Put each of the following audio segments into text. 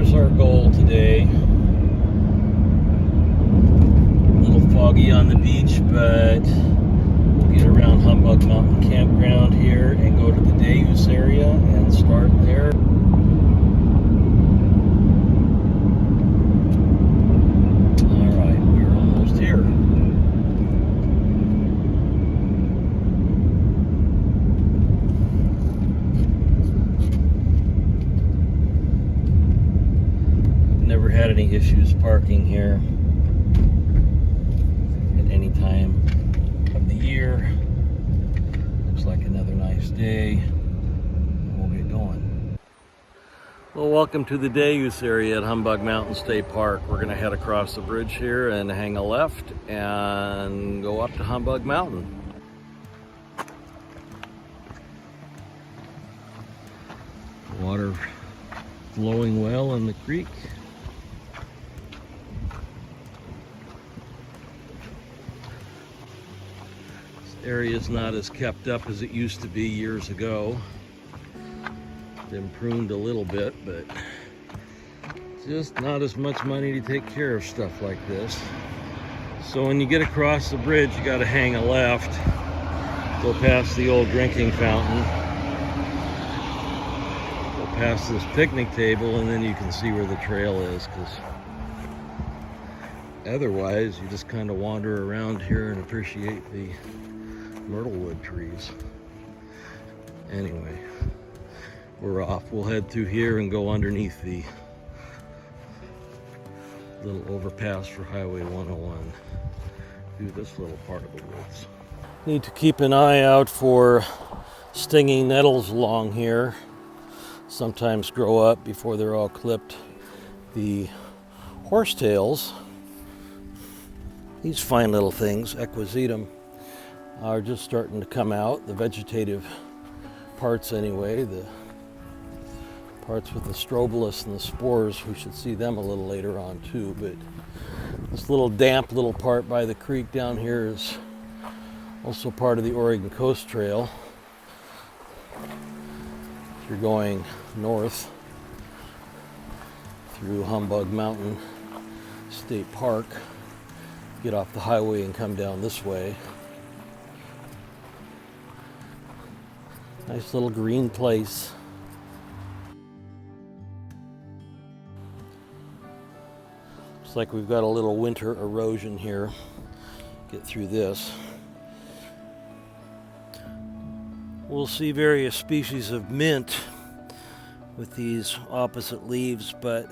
There's our goal today. A little foggy on the beach, but we'll get around Humbug Mountain campground here and go to the day use area and start there. Alright, we're almost here. Never had any issues parking here at any time of the year. Looks like another nice day. We'll get going. Well, welcome to the day use area at Humbug Mountain State Park. We're going to head across the bridge here and hang a left and go up to Humbug Mountain. Water flowing well in the creek. Area is not as kept up as it used to be years ago. Been pruned a little bit, but just not as much money to take care of stuff like this. So when you get across the bridge, you got to hang a left, go past the old drinking fountain, go past this picnic table, and then you can see where the trail is, because otherwise you just kind of wander around here and appreciate the myrtlewood trees. Anyway, we're off. We'll head through here and go underneath the little overpass for Highway 101 through this little part of the woods. Need to keep an eye out for stinging nettles along here. Sometimes grow up before they're all clipped. The horsetails, these fine little things, equisetum, are just starting to come out. The vegetative parts anyway, the parts with the strobilus and the spores, we should see them a little later on too. But this little damp little part by the creek down here is also part of the Oregon Coast Trail. If you're going north through Humbug Mountain State Park, get off the highway and come down this way. Nice little green place. Looks like we've got a little winter erosion here. Get through this. We'll see various species of mint with these opposite leaves, but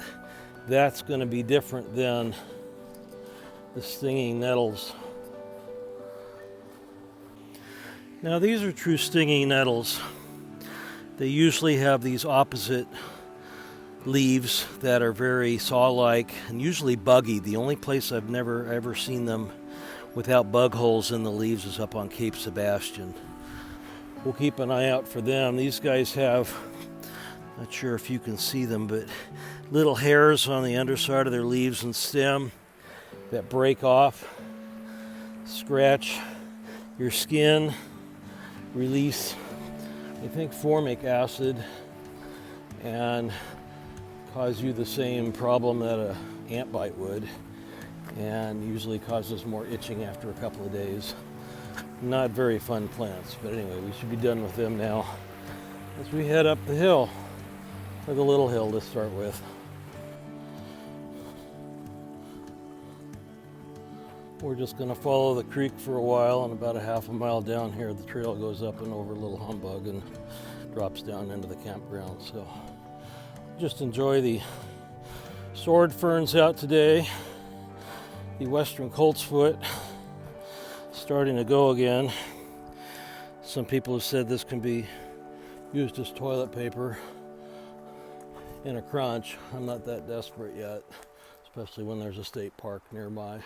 that's going to be different than the stinging nettles. Now these are true stinging nettles. They usually have these opposite leaves that are very saw-like and usually buggy. The only place I've never ever seen them without bug holes in the leaves is up on Cape Sebastian. We'll keep an eye out for them. These guys have, not sure if you can see them, but little hairs on the underside of their leaves and stem that break off, scratch your skin, release, I think, formic acid, and cause you the same problem that an ant bite would, and usually causes more itching after a couple of days. Not very fun plants, but anyway, we should be done with them now as we head up the hill, or the little hill to start with. We're just going to follow the creek for a while, and about a half a mile down here the trail goes up and over Little Humbug and drops down into the campground. So just enjoy the sword ferns out today. The western coltsfoot starting to go again. Some people have said this can be used as toilet paper in a crunch. I'm not that desperate yet, especially when there's a state park nearby.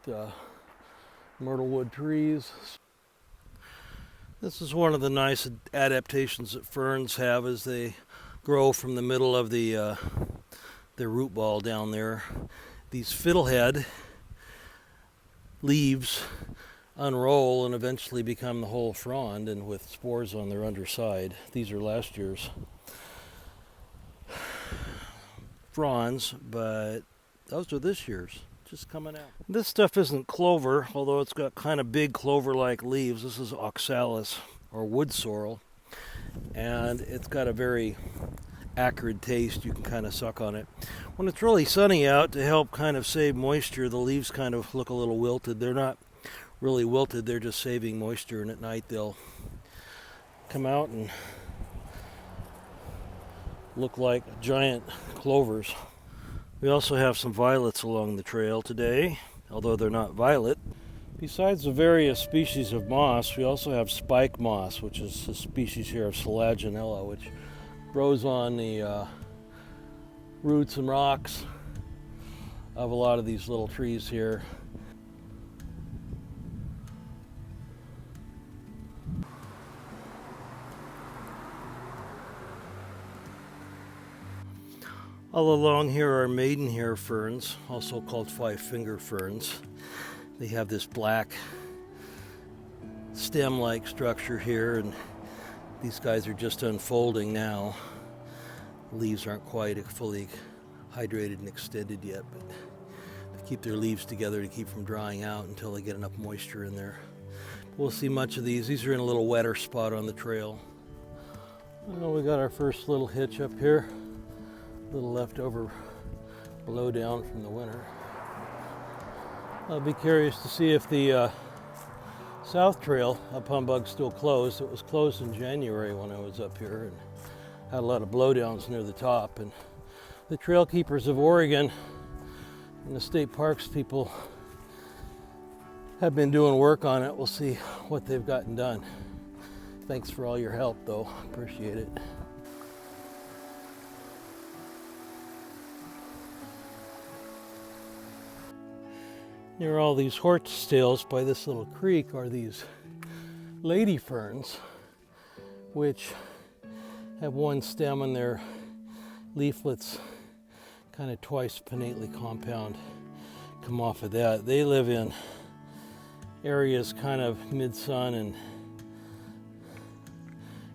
But myrtlewood trees. This is one of the nice adaptations that ferns have as they grow from the middle of their root ball down there. These fiddlehead leaves unroll and eventually become the whole frond, and with spores on their underside. These are last year's fronds, but those are this year's, just coming out. This stuff isn't clover, although it's got kind of big clover-like leaves. This is oxalis, or wood sorrel, and it's got a very acrid taste. You can kind of suck on it. When it's really sunny out, to help kind of save moisture, the leaves kind of look a little wilted. They're not really wilted, they're just saving moisture, and at night they'll come out and look like giant clovers. We also have some violets along the trail today, although they're not violet. Besides the various species of moss, we also have spike moss, which is a species here of Selaginella, which grows on the roots and rocks of a lot of these little trees here. All along here are maidenhair ferns, also called five-finger ferns. They have this black stem-like structure here, and these guys are just unfolding now. The leaves aren't quite fully hydrated and extended yet, but they keep their leaves together to keep from drying out until they get enough moisture in there. We'll see much of these. These are in a little wetter spot on the trail. Well, we got our first little hitch up here. A little leftover blowdown from the winter. I'll be curious to see if the South Trail up Humbug's still closed. It was closed in January when I was up here and had a lot of blowdowns near the top. And the trail keepers of Oregon and the state parks people have been doing work on it. We'll see what they've gotten done. Thanks for all your help, though. Appreciate it. Near all these horsetails by this little creek are these lady ferns, which have one stem and their leaflets kind of twice pinnately compound come off of that. They live in areas kind of mid-sun and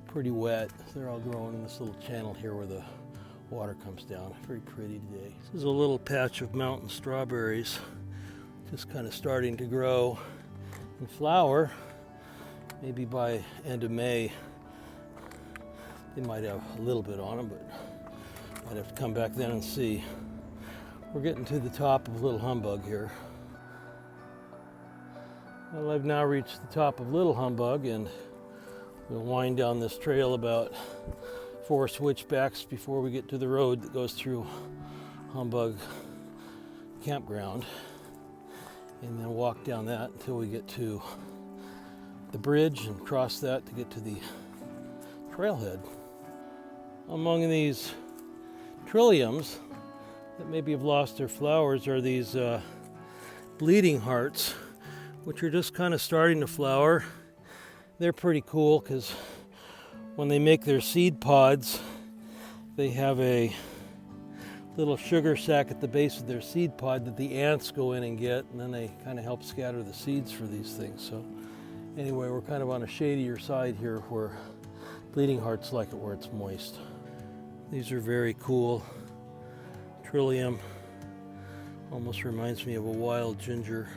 pretty wet. They're all growing in this little channel here where the water comes down. Very pretty today. This is a little patch of mountain strawberries, just kind of starting to grow and flower. Maybe by end of May they might have a little bit on them, but I'd have to come back then and see. We're getting to the top of Little Humbug here. Well, I've now reached the top of Little Humbug, and we'll wind down this trail about 4 switchbacks before we get to the road that goes through Humbug Campground, and then walk down that until we get to the bridge and cross that to get to the trailhead. Among these trilliums that maybe have lost their flowers are these bleeding hearts, which are just kind of starting to flower. They're pretty cool because when they make their seed pods, they have a little sugar sac at the base of their seed pod that the ants go in and get, and then they kind of help scatter the seeds for these things. So anyway, we're kind of on a shadier side here where bleeding hearts like it where it's moist. These are very cool. Trillium almost reminds me of a wild ginger.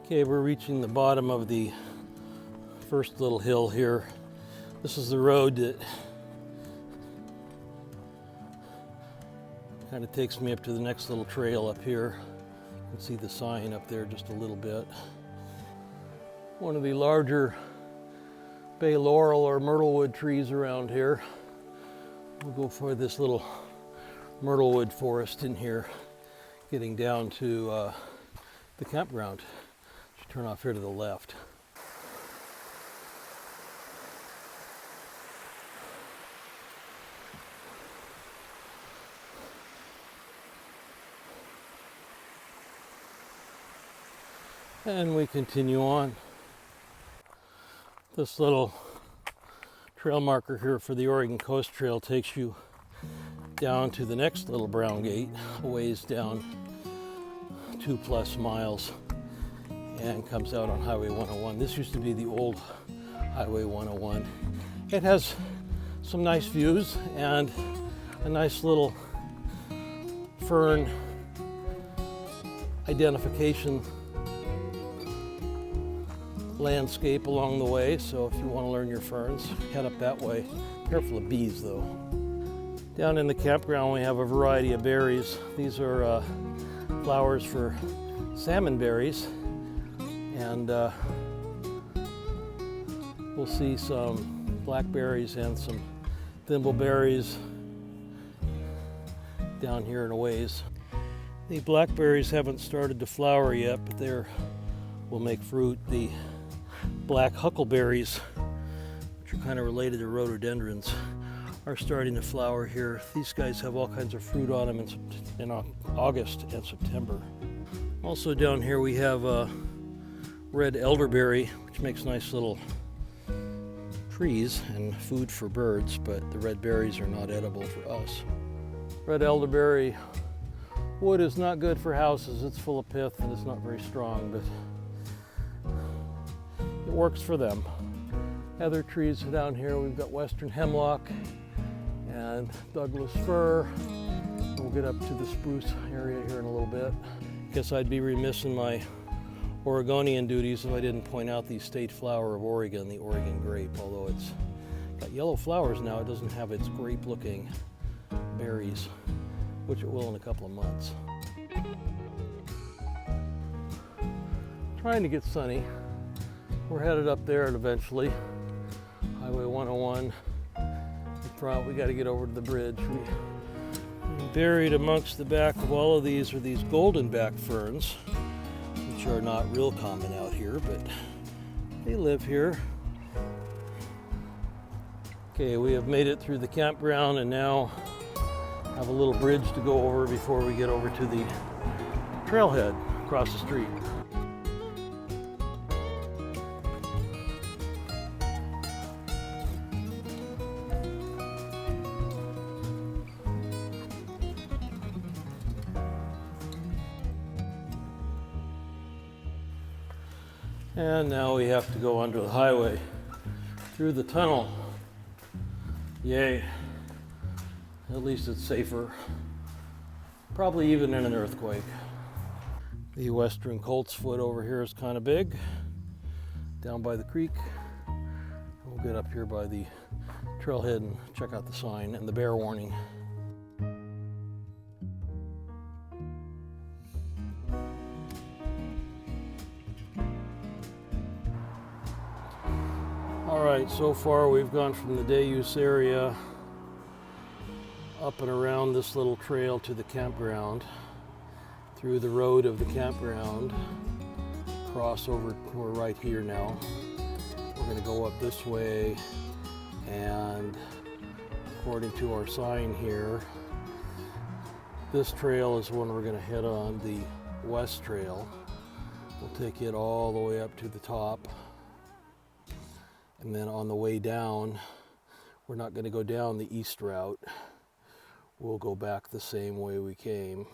Okay, we're reaching the bottom of the first little hill here. This is the road that kind of takes me up to the next little trail up here. You can see the sign up there just a little bit. One of the larger bay laurel or myrtlewood trees around here. We'll go for this little myrtlewood forest in here, getting down to the campground. Should turn off here to the left. And we continue on. This little trail marker here for the Oregon Coast Trail takes you down to the next little brown gate, a ways down 2+ miles, and comes out on Highway 101. This used to be the old Highway 101. It has some nice views and a nice little fern identification landscape along the way, so if you want to learn your ferns, head up that way. Careful of bees though. Down in the campground we have a variety of berries. These are flowers for salmon berries, and we'll see some blackberries and some thimbleberries down here in a ways. The blackberries haven't started to flower yet, but they will make fruit. The black huckleberries, which are kind of related to rhododendrons, are starting to flower here. These guys have all kinds of fruit on them in August and September. Also down here we have red elderberry, which makes nice little trees and food for birds, but the red berries are not edible for us. Red elderberry wood is not good for houses. It's full of pith and it's not very strong, but it works for them. Other trees down here, we've got western hemlock and Douglas fir. We'll get up to the spruce area here in a little bit. Guess I'd be remiss in my Oregonian duties if I didn't point out the state flower of Oregon, the Oregon grape. Although it's got yellow flowers now, it doesn't have its grape-looking berries, which it will in a couple of months. Trying to get sunny. We're headed up there eventually. Highway 101. In front, we got to get over to the bridge. Buried amongst the back of all of these are these goldenback ferns, which are not real common out here, but they live here. Okay, we have made it through the campground and now have a little bridge to go over before we get over to the trailhead across the street. And now we have to go onto the highway through the tunnel. Yay. At least it's safer. Probably even in an earthquake. The western coltsfoot over here is kind of big, down by the creek. We'll get up here by the trailhead and check out the sign and the bear warning. Alright, so far we've gone from the day use area up and around this little trail to the campground, through the road of the campground, cross over, we're right here now. We're going to go up this way, and according to our sign here, this trail is one we're going to head on, the West Trail. We'll take it all the way up to the top. And then on the way down, we're not going to go down the east route. We'll go back the same way we came.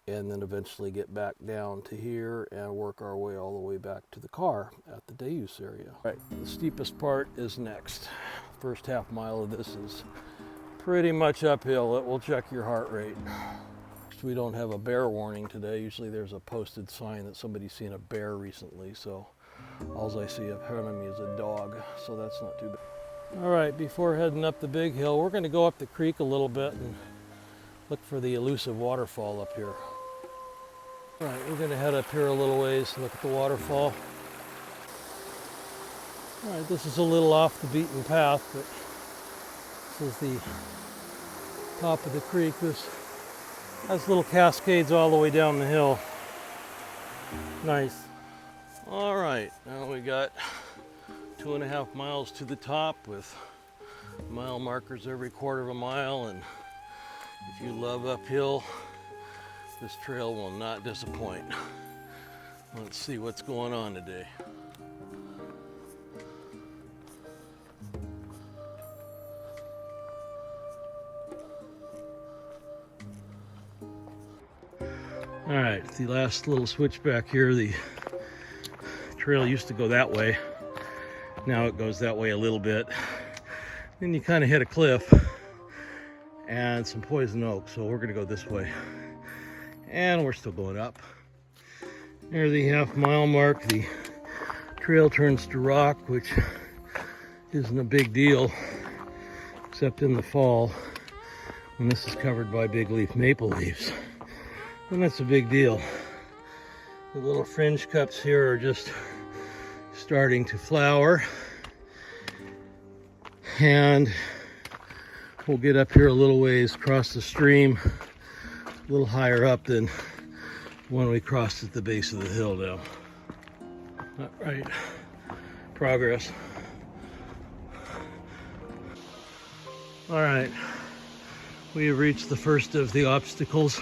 And then eventually get back down to here and work our way all the way back to the car at the day use area. All right, the steepest part is next. First half mile of this is pretty much uphill. It will check your heart rate. We don't have a bear warning today. Usually there's a posted sign that somebody's seen a bear recently, so all I see in front of me is a dog, so that's not too bad. All right, before heading up the big hill, we're going to go up the creek a little bit and look for the elusive waterfall up here. All right, we're going to head up here a little ways and look at the waterfall. All right, this is a little off the beaten path, but this is the top of the creek. This has little cascades all the way down the hill. Nice. All right, now we got 2.5 miles to the top with mile markers every quarter of a mile, and if you love uphill, this trail will not disappoint. Let's see what's going on today. All right, the last little switchback here, the trail used to go that way. Now it goes that way a little bit. Then you kind of hit a cliff and some poison oak, so we're gonna go this way. And we're still going up. Near the half-mile mark, the trail turns to rock, which isn't a big deal, except in the fall, when this is covered by big leaf maple leaves. And that's a big deal. The little fringe cups here are just starting to flower. And we'll get up here a little ways, cross the stream, a little higher up than when we crossed at the base of the hill now. All right, progress. All right, we have reached the first of the obstacles.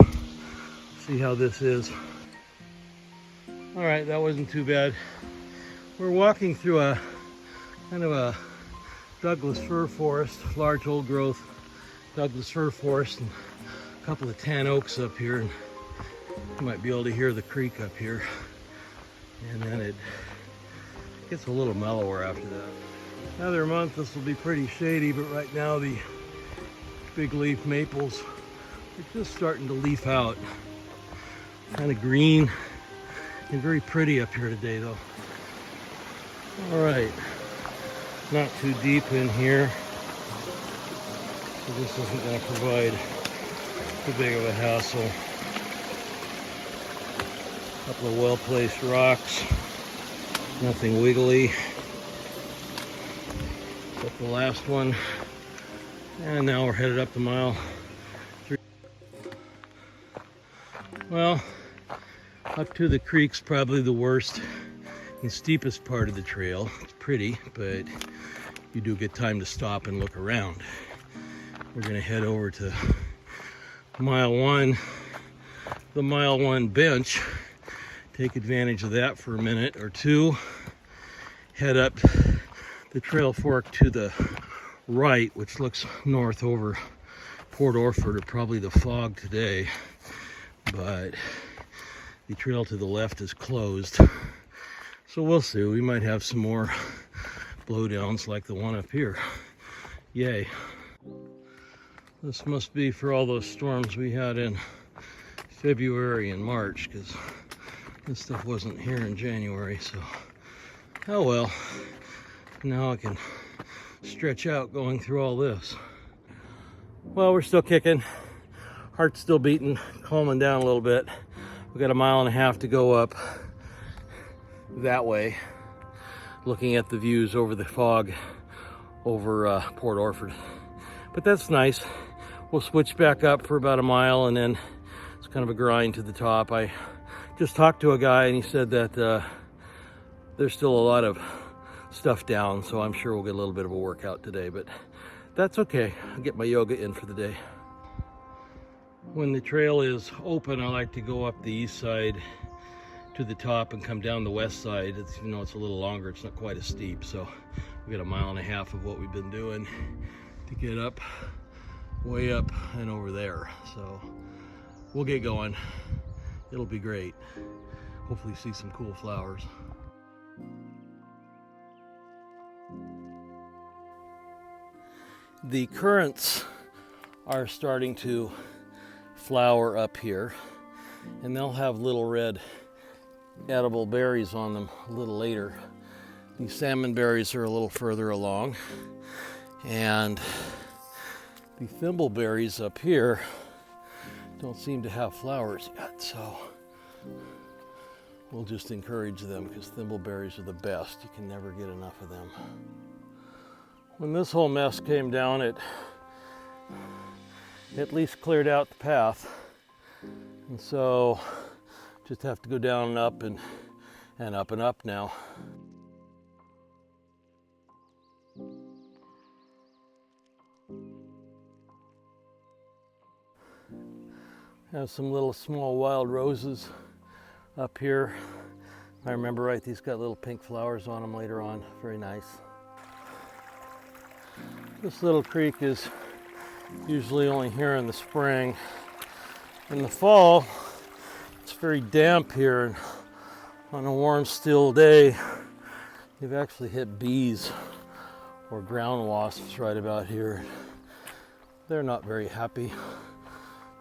See how this is. All right, that wasn't too bad. We're walking through a kind of a Douglas fir forest, large old growth Douglas fir forest, and a couple of tan oaks up here, and you might be able to hear the creek up here. And then it gets a little mellower after that. Another month this will be pretty shady, but right now the big leaf maples are just starting to leaf out. Kind of green and very pretty up here today though. All right. Not too deep in here, so this isn't going to provide too big of a hassle. A couple of well-placed rocks, nothing wiggly. Got the last one, and now we're headed up to mile 3. Well, up to the creek's probably the worst and steepest part of the trail. It's pretty, but you do get time to stop and look around. We're gonna head over to mile 1, the mile 1 bench, take advantage of that for a minute or two, head up the trail fork to the right, which looks north over Port Orford, or probably the fog today, but the trail to the left is closed. So we'll see, we might have some more blowdowns like the one up here. Yay. This must be for all those storms we had in February and March, because this stuff wasn't here in January, so oh well. Now I can stretch out going through all this. Well, we're still kicking. Heart's still beating, calming down a little bit. We got a mile and a half to go up that way, looking at the views over the fog over Port Orford. But that's nice. We'll switch back up for about a mile, and then it's kind of a grind to the top. I just talked to a guy and he said that there's still a lot of stuff down, so I'm sure we'll get a little bit of a workout today, but that's okay. I'll get my yoga in for the day. When the trail is open, I like to go up the east side to the top and come down the west side. It's, you know, it's a little longer, it's not quite as steep, so we got a mile and a half of what we've been doing to get up, way up and over there. So we'll get going. It'll be great. Hopefully see some cool flowers. The currants are starting to flower up here, and they'll have little red edible berries on them a little later. These salmon berries are a little further along, and the thimbleberries up here don't seem to have flowers yet, so we'll just encourage them, because thimbleberries are the best. You can never get enough of them. When this whole mess came down, it at least cleared out the path, and so just have to go down and up and up and up now. Have some little small wild roses up here. If I remember right, these got little pink flowers on them later on. Very nice. This little creek is usually only here in the spring. In the fall, it's very damp here, and On a warm, still day, you've actually hit bees or ground wasps right about here. They're not very happy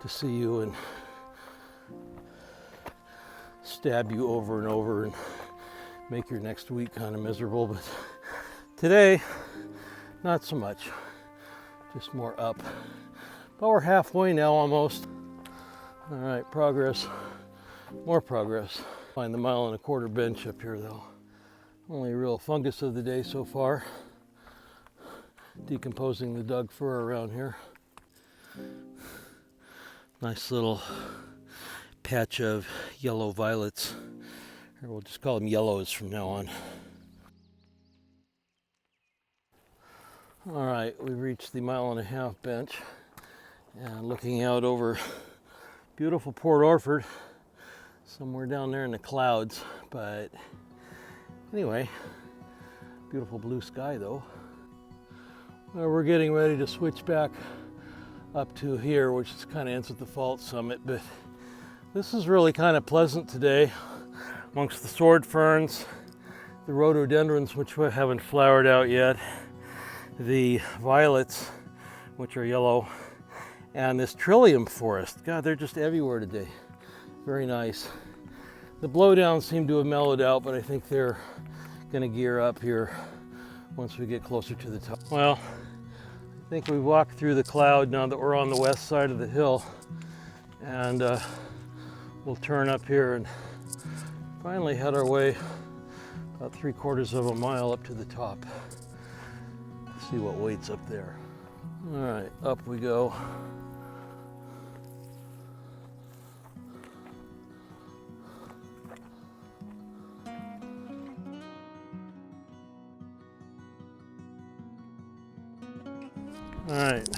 to see you and stab you over and over and make your next week kind of miserable. But today, not so much, just more up. But we're halfway now almost. All right, progress, more progress. Find the 1.25 mile bench up here though. Only real fungus of the day so far. Decomposing the Doug fir around here. Nice little patch of yellow violets. Or we'll just call them yellows from now on. All right, we've reached the 1.5 mile bench and looking out over beautiful Port Orford, somewhere down there in the clouds. But anyway, beautiful blue sky though. Well, we're getting ready to switch back up to here, which is kind of ends at the fault summit, but this is really kind of pleasant today amongst the sword ferns, the rhododendrons, which haven't flowered out yet, the violets, which are yellow, and this trillium forest. God, they're just everywhere today. Very nice. The blowdowns seem to have mellowed out, but I think they're going to gear up here once we get closer to the top. Well, I think we've walked through the cloud now that we're on the west side of the hill, and we'll turn up here and finally head our way about 3/4 mile up to the top. See what waits up there. All right, up we go. All right,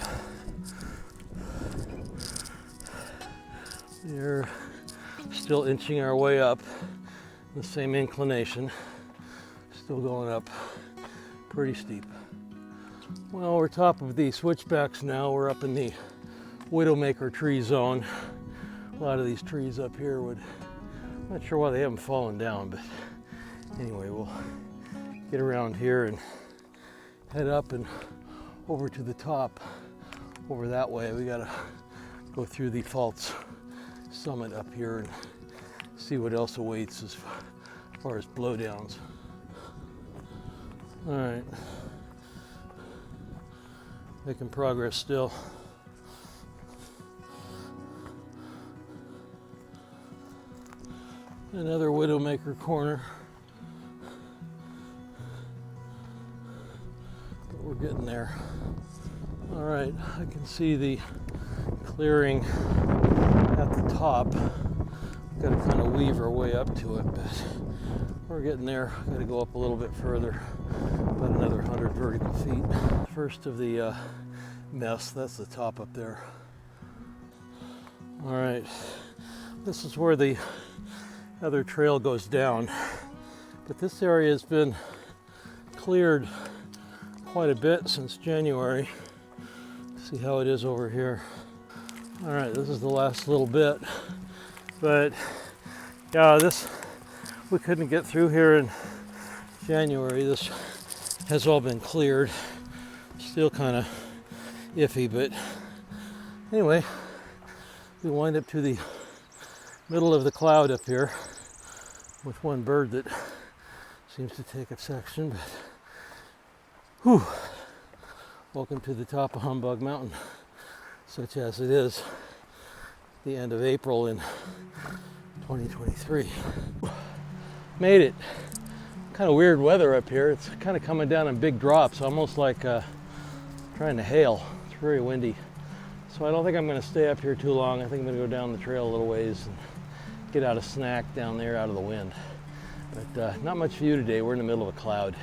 we're still inching our way up, the same inclination, still going up pretty steep. Well, we're top of the switchbacks now. We're up in the Widowmaker tree zone. A lot of these trees up here I'm not sure why they haven't fallen down, but anyway, we'll get around here and head up and over to the top. Over that way, we gotta go through the false summit up here and see what else awaits as far as blowdowns. All right, making progress still. Another Widowmaker corner. But we're getting there. All right, I can see the clearing at the top. We've got to kind of weave our way up to it, but we're getting there. Got to go up a little bit further, about another 100 vertical feet. First of the mess, that's the top up there. All right, this is where the other trail goes down, but this area has been cleared quite a bit since January. See how it is over here. All right, this is the last little bit, but yeah, we couldn't get through here in January. This has all been cleared. Still kind of iffy, but anyway, we wind up to the middle of the cloud up here with one bird that seems to take a section, but whew. Welcome to the top of Humbug Mountain, such as it is the end of April in 2023. Made it. Kind of weird weather up here. It's kind of coming down in big drops, almost like trying to hail. It's very windy. So I don't think I'm going to stay up here too long. I think I'm going to go down the trail a little ways and get out a snack down there out of the wind. But not much view today. We're in the middle of a cloud.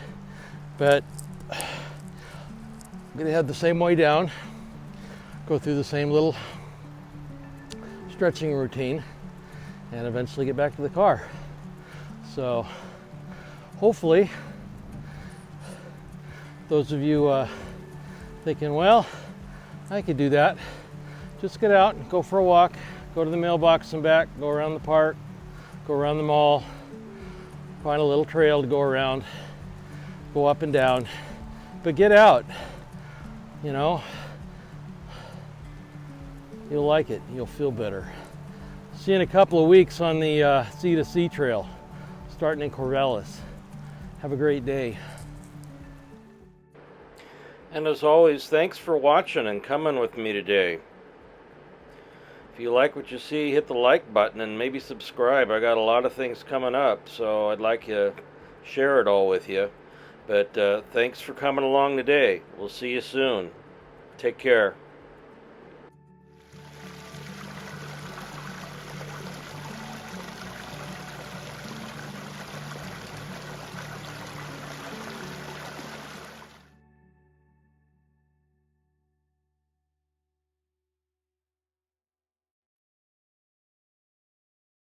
But I'm going to head the same way down, go through the same little stretching routine, and eventually get back to the car. So hopefully, those of you thinking, well, I could do that, just get out, go for a walk, go to the mailbox and back, go around the park, go around the mall, Find a little trail to go around, go up and down, but get out, you know. You'll like it, you'll feel better. See you in a couple of weeks on the C2C trail, starting in Corvallis. Have a great day. And as always, thanks for watching and coming with me today. If you like what you see, hit the like button and maybe subscribe. I got a lot of things coming up, so I'd like to share it all with you. But thanks for coming along today. We'll see you soon. Take care.